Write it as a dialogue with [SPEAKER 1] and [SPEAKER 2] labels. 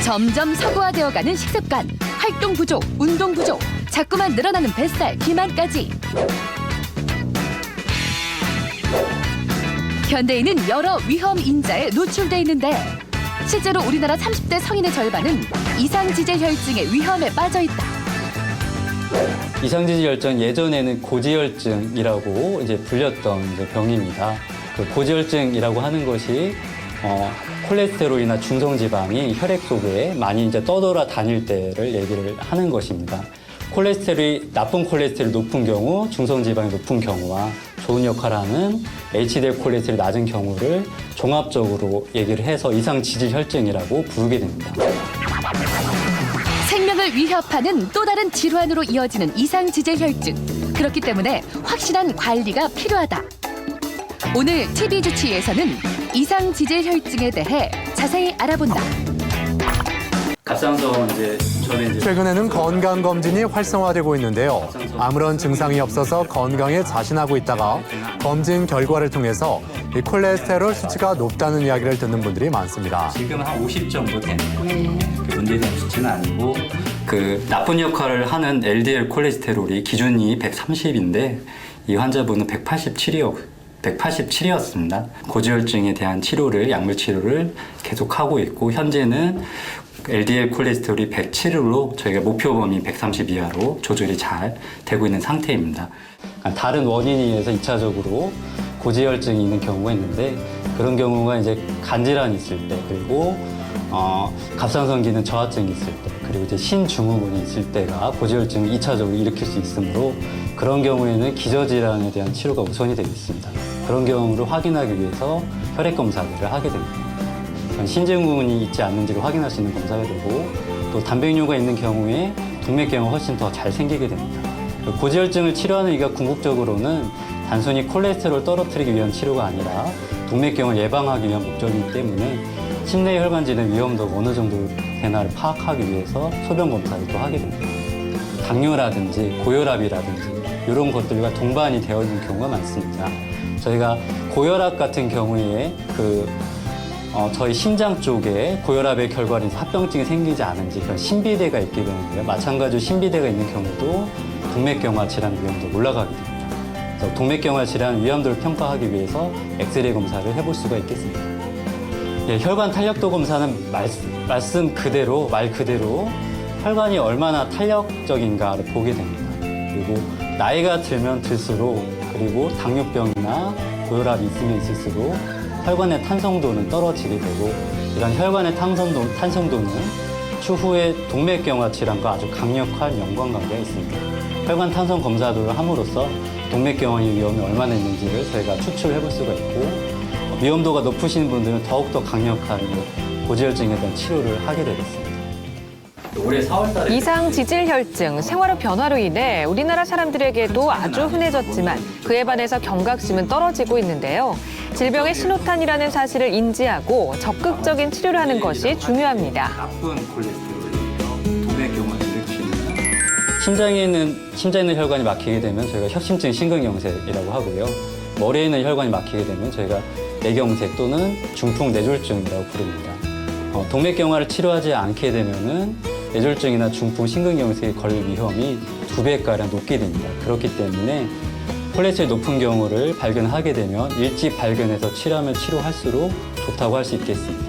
[SPEAKER 1] 점점 서구화되어가는 식습관, 활동 부족, 운동 부족, 자꾸만 늘어나는 뱃살, 비만까지. 현대인은 여러 위험 인자에 노출돼 있는데 실제로 우리나라 30대 성인의 절반은 이상지질혈증의 위험에 빠져 있다.
[SPEAKER 2] 이상지질혈증 예전에는 고지혈증이라고 이제 불렸던 이제 병입니다. 그 고지혈증이라고 하는 것이 콜레스테롤이나 중성지방이 혈액 속에 많이 이제 떠돌아 다닐 때를 얘기를 하는 것입니다. 콜레스테롤이 나쁜 콜레스테롤이 높은 경우, 중성지방이 높은 경우와 좋은 역할을 하는 HDL 콜레스테롤이 낮은 경우를 종합적으로 얘기를 해서 이상지질혈증이라고 부르게 됩니다.
[SPEAKER 1] 생명을 위협하는 또 다른 질환으로 이어지는 이상지질혈증. 그렇기 때문에 확실한 관리가 필요하다. 오늘 TV 주치의에서는 이상지질혈증에 대해 자세히 알아본다.
[SPEAKER 2] 갑상선 저는
[SPEAKER 3] 최근에는 건강검진이 활성화되고 있는데요. 아무런 증상이 없어서 건강에 자신하고 있다가 검진 결과를 통해서 이 콜레스테롤 수치가 높다는 이야기를 듣는 분들이 많습니다.
[SPEAKER 2] 지금 한 50 정도 되는 문제된 수치는 아니고 그 나쁜 역할을 하는 LDL 콜레스테롤이 기준이 130인데 이 환자분은 187이었습니다. 고지혈증에 대한 치료를 약물 치료를 계속하고 있고 현재는 LDL 콜레스테롤이 107으로 저희가 목표 범위 130 이하로 조절이 잘 되고 있는 상태입니다. 다른 원인에 의해서 2차적으로 고지혈증이 있는 경우가 있는데 그런 경우가 이제 간질환이 있을 때 그리고 갑상선 기능 저하증이 있을 때 그리고 이제 신증후군이 있을 때가 고지혈증을 2차적으로 일으킬 수 있으므로 그런 경우에는 기저질환에 대한 치료가 우선이 되겠습니다. 그런 경우를 확인하기 위해서 혈액 검사를 하게 됩니다. 신증후군이 있지 않는지를 확인할 수 있는 검사가 되고 또 단백뇨가 있는 경우에 동맥경화가 훨씬 더 잘 생기게 됩니다. 고지혈증을 치료하는 이가 궁극적으로는 단순히 콜레스테롤 떨어뜨리기 위한 치료가 아니라 동맥경화를 예방하기 위한 목적이기 때문에 심내 혈관질의 위험도가 어느 정도 되나를 파악하기 위해서 소변 검사를 또 하게 됩니다. 당뇨라든지 고혈압이라든지 이런 것들과 동반이 되어 있는 경우가 많습니다. 저희가 고혈압 같은 경우에 저희 심장 쪽에 고혈압의 결과로 인해서 합병증이 생기지 않은지 그런 신비대가 있게 되는데요. 마찬가지로 신비대가 있는 경우도 동맥경화 질환 위험도가 올라가게 됩니다. 그래서 동맥경화 질환 위험도를 평가하기 위해서 엑스레이 검사를 해볼 수가 있겠습니다. 예, 혈관 탄력도 검사는 말씀 그대로 말 그대로 혈관이 얼마나 탄력적인가를 보게 됩니다. 그리고 나이가 들면 들수록 그리고 당뇨병이나 고혈압이 있으면 있을수록 혈관의 탄성도는 떨어지게 되고 이런 혈관의 탄성도는 추후에 동맥경화 질환과 아주 강력한 연관관계가 있습니다. 혈관 탄성 검사도를 함으로써 동맥경화의 위험이 얼마나 있는지를 저희가 추측해 볼 수가 있고 위험도가 높으신 분들은 더욱더 강력한 고지혈증에 대한 치료를 하게 되겠습니다. 올해 4월달에
[SPEAKER 4] 이상지질혈증, 생활의 변화로 인해 우리나라 사람들에게도 아주 흔해졌지만 그에 반해서 경각심은 떨어지고 있는데요. 질병의 신호탄이라는 사실을 인지하고 적극적인 치료를 하는 것이 중요합니다.
[SPEAKER 2] 나쁜 콜레스테롤이 동맥경화를 일으키는 심장에 있는 혈관이 막히게 되면 저희가 협심증 심근경색이라고 하고요. 머리에 있는 혈관이 막히게 되면 저희가 뇌경색 또는 중풍 뇌졸중이라고 부릅니다. 동맥경화를 치료하지 않게 되면은 뇌졸중이나 중풍 심근경색에 걸릴 위험이 2배가량 높게 됩니다. 그렇기 때문에 콜레스테롤이 높은 경우를 발견하게 되면 일찍 발견해서 치료하면 치료할수록 좋다고 할 수 있겠습니다.